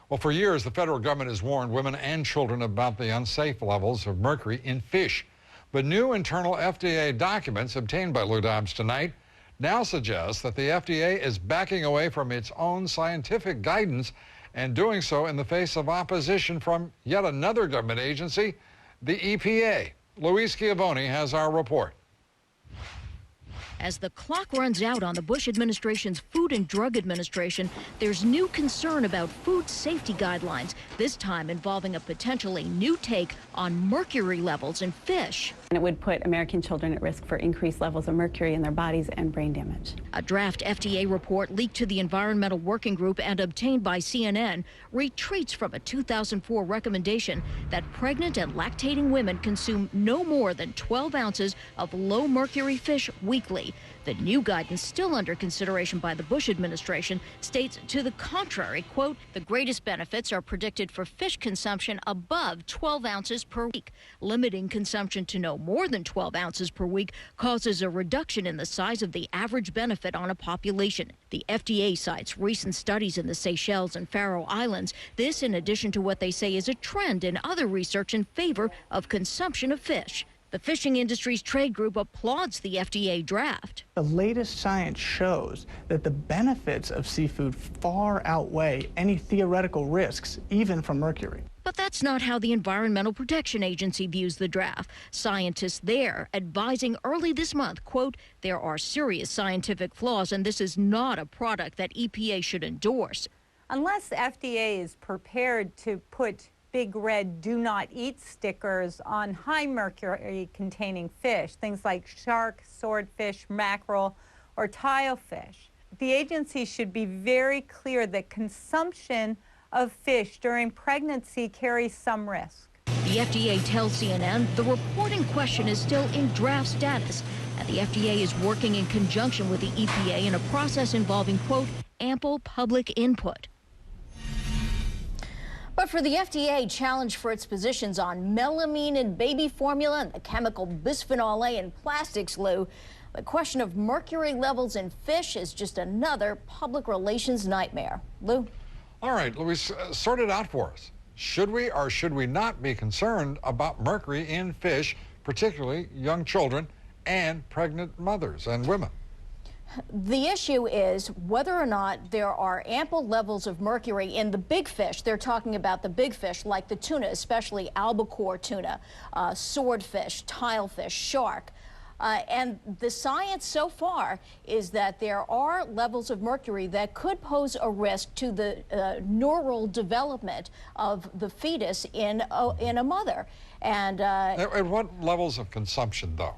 Well, for years, the federal government has warned women and children about the unsafe levels of mercury in fish. But new internal FDA documents obtained by LouDobbs tonight now suggest that the FDA is backing away from its own scientific guidance and doing so in the face of opposition from yet another government agency, the EPA. Louise Schiavone has our report. As the clock runs out on the Bush administration's Food and Drug Administration, there's new concern about food safety guidelines, this time involving a potentially new take on mercury levels in fish. And it would put American children at risk for increased levels of mercury in their bodies and brain damage. A draft FDA report leaked to the Environmental Working Group and obtained by CNN retreats from a 2004 recommendation that pregnant and lactating women consume no more than 12 ounces of low mercury fish weekly. The new guidance, still under consideration by the Bush administration, states to the contrary, quote, the greatest benefits are predicted for fish consumption above 12 ounces per week. Limiting consumption to no more than 12 ounces per week causes a reduction in the size of the average benefit on a population. The FDA cites recent studies in the Seychelles and Faroe Islands. This in addition to what they say is a trend in other research in favor of consumption of fish. The fishing industry's trade group applauds the FDA draft. The latest science shows that the benefits of seafood far outweigh any theoretical risks, even from mercury. But that's not how the Environmental Protection Agency views the draft. Scientists there advising early this month, quote, there are serious scientific flaws and this is not a product that EPA should endorse. Unless FDA is prepared to put big red do not eat stickers on high mercury containing fish, things like shark, swordfish, mackerel, or tilefish. The agency should be very clear that consumption of fish during pregnancy carries some risk. The FDA tells CNN the report in question is still in draft status, and the FDA is working in conjunction with the EPA in a process involving, quote, ample public input. But for the FDA, challenge for its positions on melamine in baby formula and the chemical Bisphenol-A in plastics, Lou, the question of mercury levels in fish is just another public relations nightmare. Lou? All right, Louise, sort it out for us. Should we or should we not be concerned about mercury in fish, particularly young children and pregnant mothers and women? The issue is whether or not there are ample levels of mercury in the big fish. They're talking about the big fish like the tuna, especially albacore tuna, swordfish, tilefish, shark. And the science so far is that there are levels of mercury that could pose a risk to the neural development of the fetus in a mother. And at what levels of consumption, though?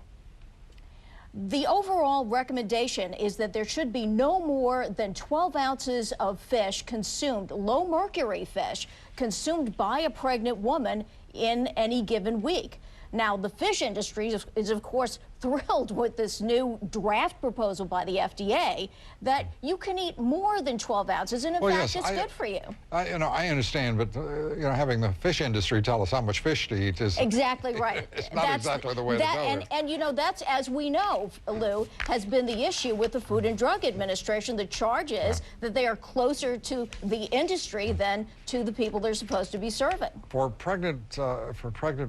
The overall recommendation is that there should be no more than 12 ounces of fish consumed, low mercury fish, consumed by a pregnant woman in any given week. Now, the fish industry is, of course, thrilled with this new draft proposal by the FDA that you can eat more than 12 ounces, and in fact, it's good for you. I understand, but having the fish industry tell us how much fish to eat is exactly right. It's not exactly the way to go. And that's, as we know, Lou, has been the issue with the Food and Drug Administration. The charge is that they are closer to the industry than to the people they're supposed to be serving. For pregnant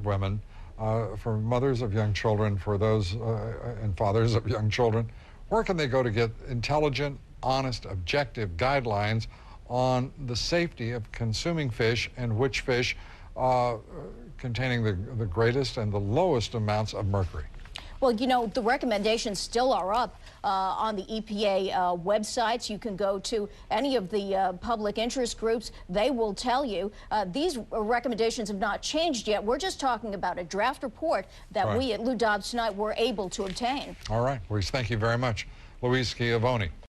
women. For mothers of young children, for those and fathers of young children, where can they go to get intelligent, honest, objective guidelines on the safety of consuming fish and which fish containing the greatest and the lowest amounts of mercury? Well, the recommendations still are up on the EPA websites. You can go to any of the public interest groups. They will tell you these recommendations have not changed yet. We're just talking about a draft report that we at LouDobbs tonight were able to obtain. All right, Louise, thank you very much. Louise Schiavone.